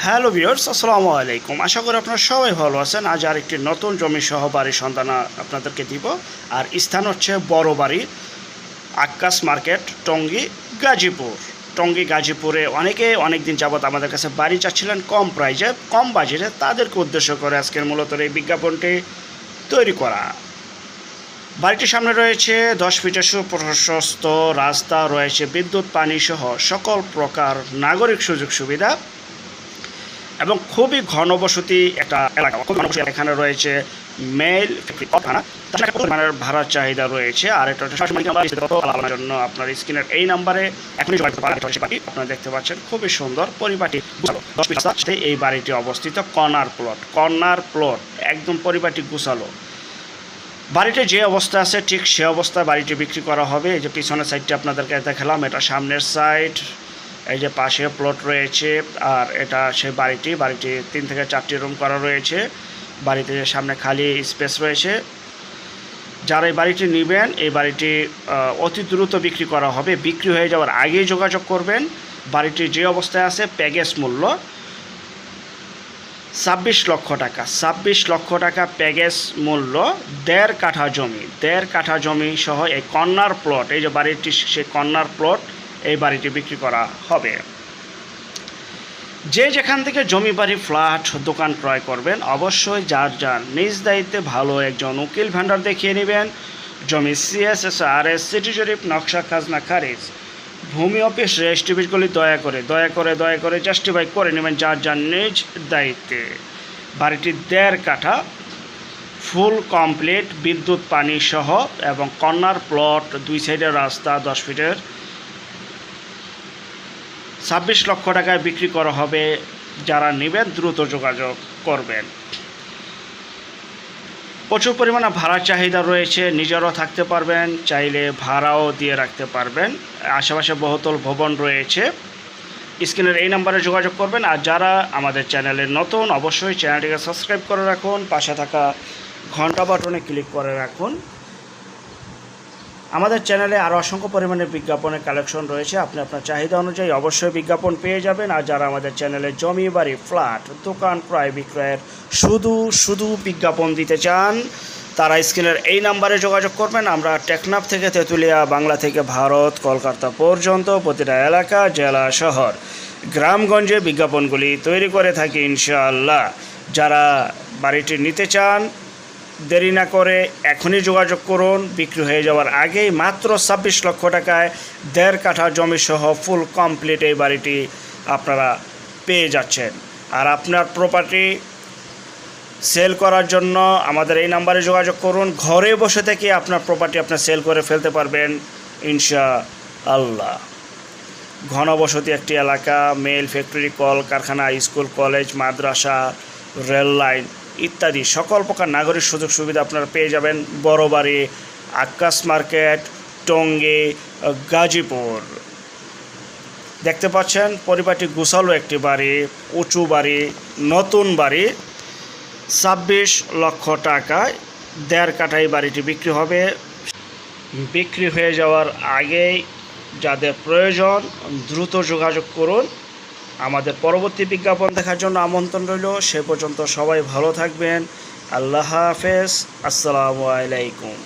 Hello viewers, আসসালামু আলাইকুম। আশা করি আপনারা সবাই ভালো আছেন। আজ আরেকটি নতুন জমি সহ বাড়ির সন্ধান আপনাদেরকে দিব। আর স্থান হচ্ছে বড় বাড়ি, আক্কাস মার্কেট, টঙ্গী, গাজীপুর। টঙ্গী গাজীপুরে অনেক দিন যাবত আমাদের কাছে বাড়ি চাচ্ছিলেন কম প্রাইজে, কম বাজেটে। তাদেরকে উদ্দেশ্য করে আজকের মূলত এই বিজ্ঞাপনটি তৈরি করা। বাড়িটির সামনে রয়েছে 10 ফিটের সুপ্রশস্ত রাস্তা, রয়েছে বিদ্যুৎ, পানি সহ সকল প্রকার নাগরিক সুযোগ সুবিধা এবং খুবই ঘনবসতি একটা এলাকা। এখানে রয়েছে মেল কারখানা, তাছাড়া পরিমাণের ভাড়ার চাহিদা রয়েছে। আর এটা জন্য আপনার স্ক্রিনের এই নাম্বারে এখনই আপনারা দেখতে পাচ্ছেন, খুবই সুন্দর পরিপাটি এই বাড়িটি অবস্থিত। কর্নার প্লট একদম পরিপাটি গুছালো। বাড়িটি যে অবস্থা আছে ঠিক সে অবস্থায় বাড়িটি বিক্রি করা হবে। এই যে পিছনের সাইডটি আপনাদেরকে দেখালাম, এটা সামনের সাইড। এই যে পাশে প্লট রয়েছে, আর এটা সেই বাড়িটি 3 থেকে 4টি রুম করা রয়েছে। বাড়িতে সামনে খালি স্পেস রয়েছে। যারা এই বাড়িটি নেবেন, এই বাড়িটি অতি দ্রুত বিক্রি করা হবে। বিক্রি হয়ে যাওয়ার আগেই যোগাযোগ করবেন। বাড়িটির যে অবস্থায় আছে প্যাকেজ মূল্য 26 লক্ষ টাকা। 26 লক্ষ টাকা প্যাকেজ মূল্য। 1.5 কাঠা জমি, 1.5 কাঠা জমি সহ এই কর্নার প্লট, এই যে বাড়িটি সেই কর্নার প্লট, এই বাড়িটি বিক্রি করা হবে। যে যেখান থেকে জমি, বাড়ি, ফ্ল্যাট, দোকান ক্রয় করবেন, অবশ্যই যার নিজ দায়িত্বে ভালো একজন উকিল ভেন্ডার দেখিয়ে নেবেন। জমি CSSRS, সিটি জরিপ, নকশা, খাজনা খারিজ, ভূমি অফিস, রেজিস্ট্রিগুলি দয়া করে জাস্টিফাই করে নেবেন যার নিজ দায়িত্বে। বাড়িটি 1.5 কাঠা, ফুল কমপ্লিট, বিদ্যুৎ, পানি সহ এবং কর্নার প্লট, 2 সাইডের রাস্তা, 10 ফিটের। 26 লক্ষ টাকায় বিক্রি করা হবে। যারা নেবেন দ্রুত যোগাযোগ করবেন। প্রচুর পরিমাণে ভাড়ার চাহিদা রয়েছে, নিজেরাও থাকতে পারবেন, চাইলে ভাড়াও দিয়ে রাখতে পারবেন। আশেপাশে বহুতল ভবন রয়েছে। স্ক্রিনের এই নাম্বারে যোগাযোগ করবেন। আর যারা আমাদের চ্যানেলে নতুন, অবশ্যই চ্যানেলটিকে সাবস্ক্রাইব করে রাখুন, পাশে থাকা ঘন্টা বাটনে ক্লিক করে রাখুন। আমাদের চ্যানেলে আরও অসংখ্য পরিমাণে বিজ্ঞাপনের কালেকশন রয়েছে। আপনি আপনার চাহিদা অনুযায়ী অবশ্যই বিজ্ঞাপন পেয়ে যাবেন। আর যারা আমাদের চ্যানেলে জমি, বাড়ি, ফ্ল্যাট, দোকান ক্রয় বিক্রয়ের শুধু বিজ্ঞাপন দিতে চান, তারা স্ক্রিনের এই নাম্বারে যোগাযোগ করবেন। আমরা টেকনাফ থেকে তেঁতুলিয়া, বাংলা থেকে ভারত, কলকাতা পর্যন্ত প্রতিটা এলাকা, জেলা, শহর, গ্রামগঞ্জে বিজ্ঞাপনগুলি তৈরি করে থাকি ইনশাআল্লাহ। যারা বাড়িটি নিতে চান, দেরি না করে এখনই যোগাযোগ করুন। বিক্রি হয়ে যাওয়ার আগেই মাত্র 26 লক্ষ টাকায় 1.5 কাঠা জমি সহ ফুল কমপ্লিট এই বাড়িটি আপনারা পেয়ে যাচ্ছেন। আর আপনার প্রপার্টি সেল করার জন্য আমাদের এই নাম্বারে যোগাযোগ করুন। ঘরে বসে থেকে আপনার প্রপার্টি আপনার সেল করে ফেলতে পারবেন ইনশাআল্লাহ। ঘনবসতি একটি এলাকা, মেল, ফ্যাক্টরি, কল কারখানা, স্কুল, কলেজ, মাদ্রাসা, রেল লাইন ইত্যাদি সকল প্রকার নাগরিক সুযোগ সুবিধা আপনারা পেয়ে যাবেন বড় বাড়ি, আক্কাস মার্কেট, টঙ্গী, গাজীপুর। দেখতে পাচ্ছেন পরিপাটি গুছালো একটি বাড়ি, উঁচু বাড়ি, নতুন বাড়ি। 26 লক্ষ টাকায় 1.5 কাঠায় বাড়িটি বিক্রি হবে। বিক্রি হয়ে যাওয়ার আগেই যাদের প্রয়োজন দ্রুত যোগাযোগ করুন। আমাদের পরবর্তী বিজ্ঞাপন দেখার জন্য আমন্ত্রণ রইল। সে পর্যন্ত সবাই ভালো থাকবেন। আল্লাহ হাফেজ, আসসালামু আলাইকুম।